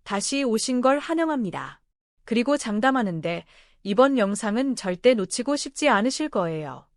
다시 오신 걸 환영합니다. 그리고 장담하는데 이번 영상은 절대 놓치고 싶지 않으실 거예요.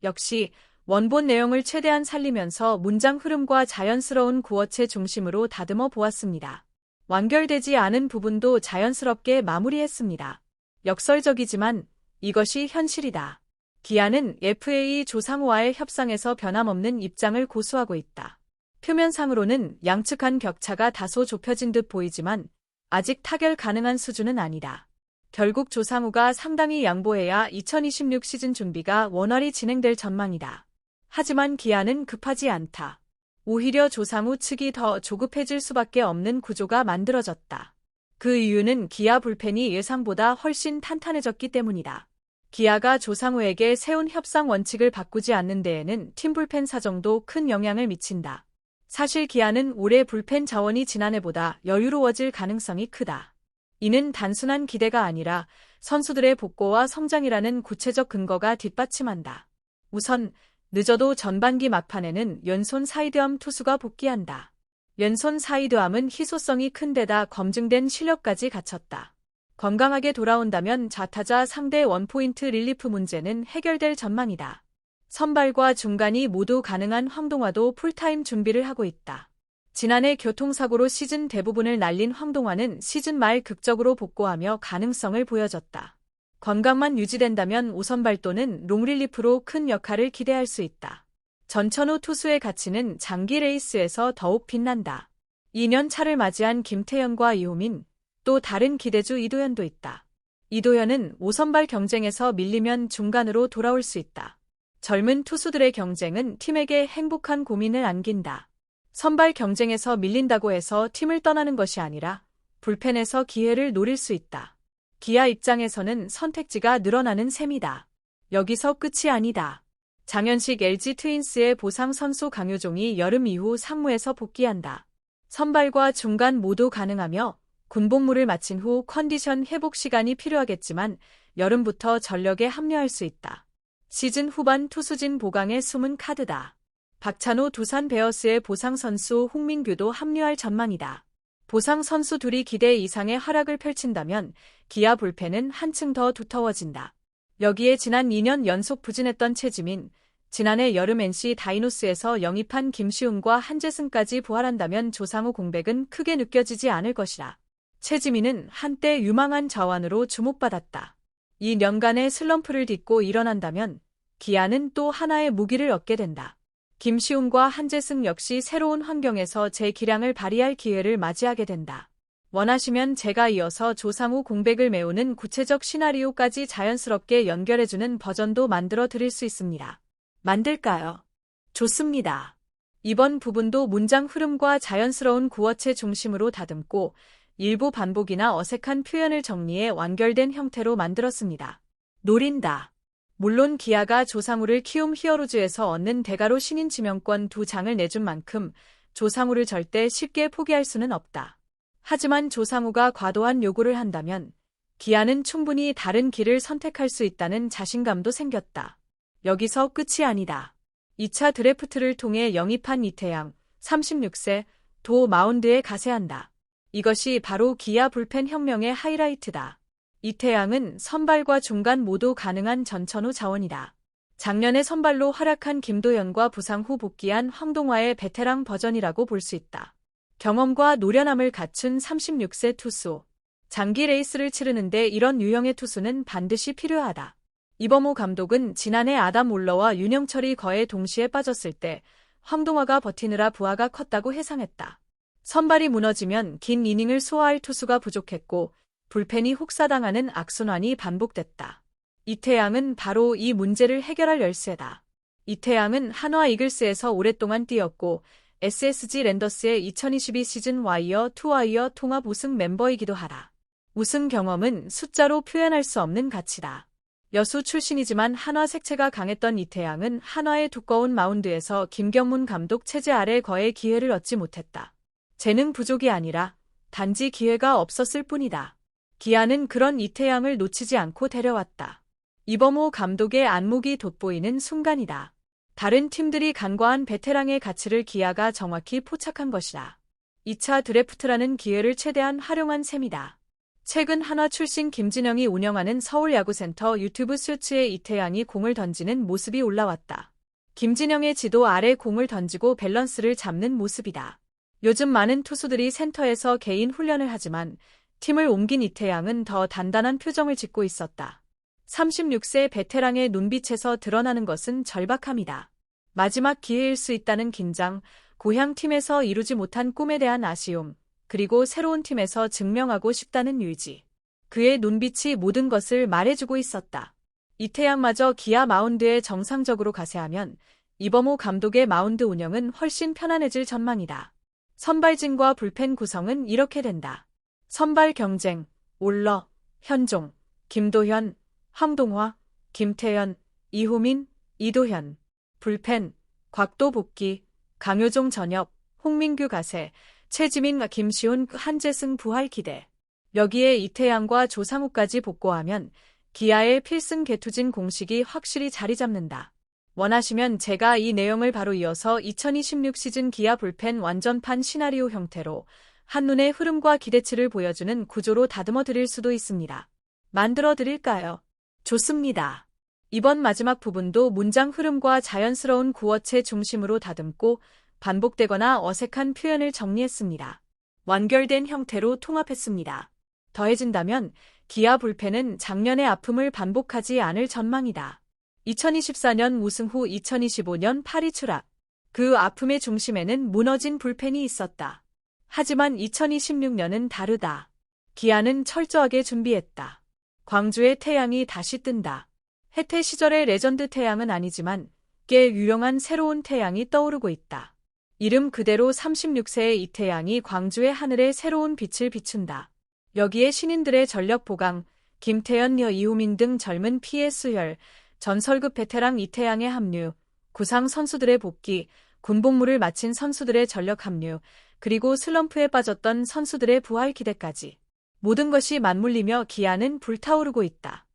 역시 원본 내용을 최대한 살리면서 문장 흐름과 자연스러운 구어체 중심으로 다듬어 보았습니다. 완결되지 않은 부분도 자연스럽게 마무리했습니다. 역설적이지만 이것이 현실이다. 기아는 FA 조상우와의 협상에서 변함없는 입장을 고수하고 있다. 표면상으로는 양측 간 격차가 다소 좁혀진 듯 보이지만 아직 타결 가능한 수준은 아니다. 결국 조상우가 상당히 양보해야 2026 시즌 준비가 원활히 진행될 전망이다. 하지만 기아는 급하지 않다. 오히려 조상우 측이 더 조급해질 수밖에 없는 구조가 만들어졌다. 그 이유는 기아 불펜이 예상보다 훨씬 탄탄해졌기 때문이다. 기아가 조상우에게 세운 협상 원칙을 바꾸지 않는 데에는 팀 불펜 사정도 큰 영향을 미친다. 사실 기아는 올해 불펜 자원이 지난해보다 여유로워질 가능성이 크다. 이는 단순한 기대가 아니라 선수들의 복고와 성장이라는 구체적 근거가 뒷받침한다. 우선 늦어도 전반기 막판에는 왼손 사이드암 투수가 복귀한다. 왼손 사이드암은 희소성이 큰 데다 검증된 실력까지 갖췄다. 건강하게 돌아온다면 좌타자 상대 원포인트 릴리프 문제는 해결될 전망이다. 선발과 중간이 모두 가능한 황동화도 풀타임 준비를 하고 있다. 지난해 교통사고로 시즌 대부분을 날린 황동화는 시즌 말 극적으로 복구하며 가능성을 보여줬다. 건강만 유지된다면 5선발 또는 롱릴리프로 큰 역할을 기대할 수 있다. 전천후 투수의 가치는 장기 레이스에서 더욱 빛난다. 2년 차를 맞이한 김태현과 이호민, 또 다른 기대주 이도현도 있다. 이도현은 5선발 경쟁에서 밀리면 중간으로 돌아올 수 있다. 젊은 투수들의 경쟁은 팀에게 행복한 고민을 안긴다. 선발 경쟁에서 밀린다고 해서 팀을 떠나는 것이 아니라 불펜에서 기회를 노릴 수 있다. 기아 입장에서는 선택지가 늘어나는 셈이다. 여기서 끝이 아니다. 장현식 LG 트윈스의 보상 선수 강효종이 여름 이후 상무에서 복귀한다. 선발과 중간 모두 가능하며 군복무를 마친 후 컨디션 회복 시간이 필요하겠지만 여름부터 전력에 합류할 수 있다. 시즌 후반 투수진 보강의 숨은 카드다. 박찬호 두산 베어스의 보상 선수 홍민규도 합류할 전망이다. 보상 선수 둘이 기대 이상의 활약을 펼친다면 기아 불펜은 한층 더 두터워진다. 여기에 지난 2년 연속 부진했던 최지민, 지난해 여름 NC 다이노스에서 영입한 김시웅과 한재승까지 부활한다면 조상우 공백은 크게 느껴지지 않을 것이라. 최지민은 한때 유망한 자완으로 주목받았다. 이 년간의 슬럼프를 딛고 일어난다면 기아는 또 하나의 무기를 얻게 된다. 김시웅과 한재승 역시 새로운 환경에서 제 기량을 발휘할 기회를 맞이하게 된다. 원하시면 제가 이어서 조상우 공백을 메우는 구체적 시나리오까지 자연스럽게 연결해주는 버전도 만들어 드릴 수 있습니다. 만들까요? 좋습니다. 이번 부분도 문장 흐름과 자연스러운 구어체 중심으로 다듬고 일부 반복이나 어색한 표현을 정리해 완결된 형태로 만들었습니다. 노린다. 물론 기아가 조상우를 키움 히어로즈에서 얻는 대가로 신인 지명권 2장을 내준 만큼 조상우를 절대 쉽게 포기할 수는 없다. 하지만 조상우가 과도한 요구를 한다면 기아는 충분히 다른 길을 선택할 수 있다는 자신감도 생겼다. 여기서 끝이 아니다. 2차 드래프트를 통해 영입한 이태양, 36세, 도 마운드에 가세한다. 이것이 바로 기아 불펜 혁명의 하이라이트다. 이태양은 선발과 중간 모두 가능한 전천후 자원이다. 작년에 선발로 활약한 김도현과 부상 후 복귀한 황동화의 베테랑 버전이라고 볼 수 있다. 경험과 노련함을 갖춘 36세 투수. 장기 레이스를 치르는데 이런 유형의 투수는 반드시 필요하다. 이범호 감독은 지난해 아담 올러와 윤영철이 거에 동시에 빠졌을 때 황동화가 버티느라 부하가 컸다고 해상했다. 선발이 무너지면 긴 이닝을 소화할 투수가 부족했고 불펜이 혹사당하는 악순환이 반복됐다. 이태양은 바로 이 문제를 해결할 열쇠다. 이태양은 한화 이글스에서 오랫동안 뛰었고 SSG 랜더스의 2022 시즌 와이어 투 와이어 통합 우승 멤버이기도 하다. 우승 경험은 숫자로 표현할 수 없는 가치다. 여수 출신이지만 한화 색채가 강했던 이태양은 한화의 두꺼운 마운드에서 김경문 감독 체제 아래 거의 기회를 얻지 못했다. 재능 부족이 아니라 단지 기회가 없었을 뿐이다. 기아는 그런 이태양을 놓치지 않고 데려왔다. 이범호 감독의 안목이 돋보이는 순간이다. 다른 팀들이 간과한 베테랑의 가치를 기아가 정확히 포착한 것이다. 2차 드래프트라는 기회를 최대한 활용한 셈이다. 최근 한화 출신 김진영이 운영하는 서울야구센터 유튜브 슈츠에 이태양이 공을 던지는 모습이 올라왔다. 김진영의 지도 아래 공을 던지고 밸런스를 잡는 모습이다. 요즘 많은 투수들이 센터에서 개인 훈련을 하지만 팀을 옮긴 이태양은 더 단단한 표정을 짓고 있었다. 36세 베테랑의 눈빛에서 드러나는 것은 절박함이다. 마지막 기회일 수 있다는 긴장, 고향 팀에서 이루지 못한 꿈에 대한 아쉬움, 그리고 새로운 팀에서 증명하고 싶다는 의지. 그의 눈빛이 모든 것을 말해주고 있었다. 이태양마저 기아 마운드에 정상적으로 가세하면 이범호 감독의 마운드 운영은 훨씬 편안해질 전망이다. 선발진과 불펜 구성은 이렇게 된다. 선발 경쟁, 올러, 현종, 김도현, 황동화, 김태현, 이호민, 이도현. 불펜, 곽도 복귀, 강효종 전역, 홍민규 가세, 최지민, 김시훈, 한재승 부활 기대. 여기에 이태양과 조상우까지 복구하면 기아의 필승 개투진 공식이 확실히 자리 잡는다. 원하시면 제가 이 내용을 바로 이어서 2026 시즌 기아 불펜 완전판 시나리오 형태로 한눈에 흐름과 기대치를 보여주는 구조로 다듬어 드릴 수도 있습니다. 만들어 드릴까요? 좋습니다. 이번 마지막 부분도 문장 흐름과 자연스러운 구어체 중심으로 다듬고 반복되거나 어색한 표현을 정리했습니다. 완결된 형태로 통합했습니다. 더해진다면 기아 불펜은 작년의 아픔을 반복하지 않을 전망이다. 2024년 우승 후 2025년 8위 추락. 그 아픔의 중심에는 무너진 불펜이 있었다. 하지만 2026년은 다르다. 기아는 철저하게 준비했다. 광주의 태양이 다시 뜬다. 해태 시절의 레전드 태양은 아니지만 꽤 유명한 새로운 태양이 떠오르고 있다. 이름 그대로 36세의 이태양이 광주의 하늘에 새로운 빛을 비춘다. 여기에 신인들의 전력 보강, 김태현, 이호민 등 젊은 피해 수혈, 전설급 베테랑 이태양의 합류, 구상 선수들의 복귀, 군복무를 마친 선수들의 전력 합류, 그리고 슬럼프에 빠졌던 선수들의 부활 기대까지. 모든 것이 맞물리며 기아는 불타오르고 있다.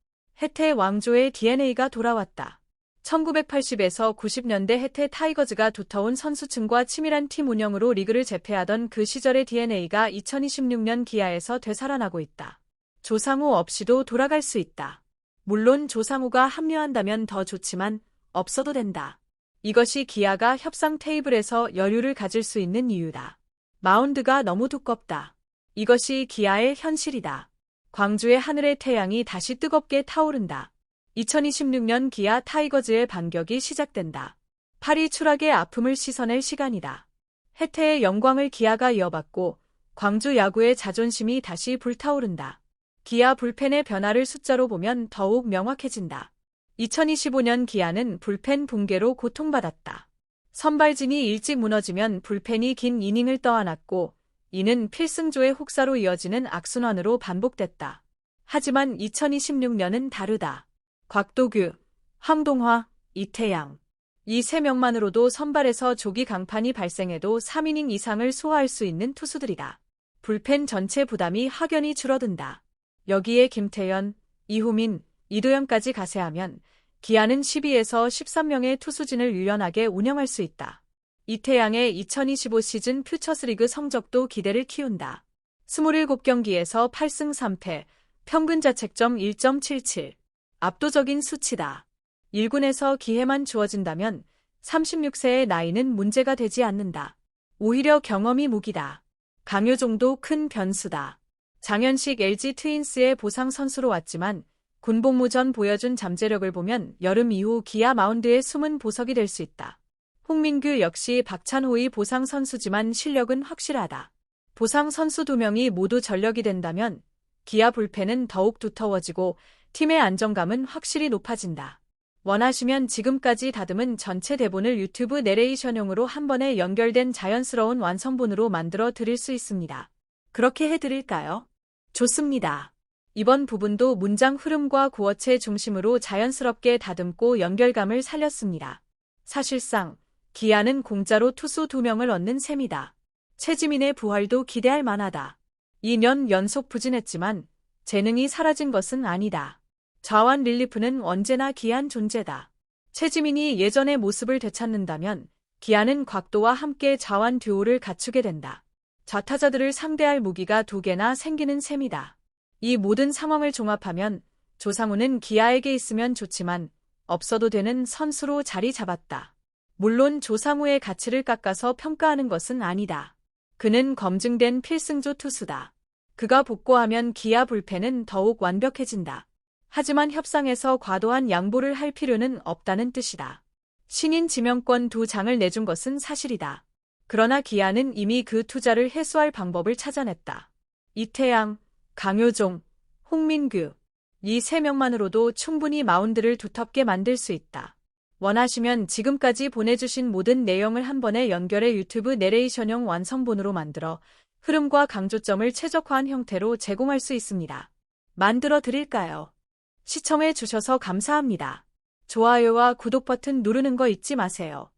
해태 왕조의 DNA가 돌아왔다. 1980에서 90년대 해태 타이거즈가 두터운 선수층과 치밀한 팀 운영으로 리그를 제패하던 그 시절의 DNA가 2026년 기아에서 되살아나고 있다. 조상우 없이도 돌아갈 수 있다. 물론 조상우가 합류한다면 더 좋지만 없어도 된다. 이것이 기아가 협상 테이블에서 여유를 가질 수 있는 이유다. 마운드가 너무 두껍다. 이것이 기아의 현실이다. 광주의 하늘의 태양이 다시 뜨겁게 타오른다. 2026년 기아 타이거즈의 반격이 시작된다. 8위 추락의 아픔을 씻어낼 시간이다. 해태의 영광을 기아가 이어받고 광주 야구의 자존심이 다시 불타오른다. 기아 불펜의 변화를 숫자로 보면 더욱 명확해진다. 2025년 기아는 불펜 붕괴로 고통받았다. 선발진이 일찍 무너지면 불펜이 긴 이닝을 떠안았고 이는 필승조의 혹사로 이어지는 악순환으로 반복됐다. 하지만 2026년은 다르다. 곽도규, 황동화, 이태양. 이 세 명만으로도 선발에서 조기 강판이 발생해도 3이닝 이상을 소화할 수 있는 투수들이다. 불펜 전체 부담이 확연히 줄어든다. 여기에 김태현, 이호민, 이도현까지 가세하면 기아는 12에서 13명의 투수진을 유연하게 운영할 수 있다. 이태양의 2025 시즌 퓨처스리그 성적도 기대를 키운다. 27경기에서 8승 3패, 평균 자책점 1.77. 압도적인 수치다. 1군에서 기회만 주어진다면 36세의 나이는 문제가 되지 않는다. 오히려 경험이 무기다. 강효종도 큰 변수다. 장현식 LG 트윈스의 보상 선수로 왔지만 군복무 전 보여준 잠재력을 보면 여름 이후 기아 마운드의 숨은 보석이 될 수 있다. 홍민규 역시 박찬호의 보상 선수지만 실력은 확실하다. 보상 선수 2명이 모두 전력이 된다면 기아 불펜은 더욱 두터워지고 팀의 안정감은 확실히 높아진다. 원하시면 지금까지 다듬은 전체 대본을 유튜브 내레이션용으로 한 번에 연결된 자연스러운 완성본으로 만들어 드릴 수 있습니다. 그렇게 해드릴까요? 좋습니다. 이번 부분도 문장 흐름과 구어체 중심으로 자연스럽게 다듬고 연결감을 살렸습니다. 사실상 기아는 공짜로 투수 2명을 얻는 셈이다. 최지민의 부활도 기대할 만하다. 2년 연속 부진했지만 재능이 사라진 것은 아니다. 좌완 릴리프는 언제나 귀한 존재다. 최지민이 예전의 모습을 되찾는다면 기아는 곽도와 함께 좌완 듀오를 갖추게 된다. 좌타자들을 상대할 무기가 2개나 생기는 셈이다. 이 모든 상황을 종합하면 조상우는 기아에게 있으면 좋지만 없어도 되는 선수로 자리 잡았다. 물론 조상우의 가치를 깎아서 평가하는 것은 아니다. 그는 검증된 필승조 투수다. 그가 복구하면 기아 불펜은 더욱 완벽해진다. 하지만 협상에서 과도한 양보를 할 필요는 없다는 뜻이다. 신인 지명권 2장을 내준 것은 사실이다. 그러나 기아는 이미 그 투자를 회수할 방법을 찾아냈다. 이태양, 강효종, 홍민규, 이 3명만으로도 충분히 마운드를 두텁게 만들 수 있다. 원하시면 지금까지 보내주신 모든 내용을 한 번에 연결해 유튜브 내레이션형 완성본으로 만들어 흐름과 강조점을 최적화한 형태로 제공할 수 있습니다. 만들어 드릴까요? 시청해 주셔서 감사합니다. 좋아요와 구독 버튼 누르는 거 잊지 마세요.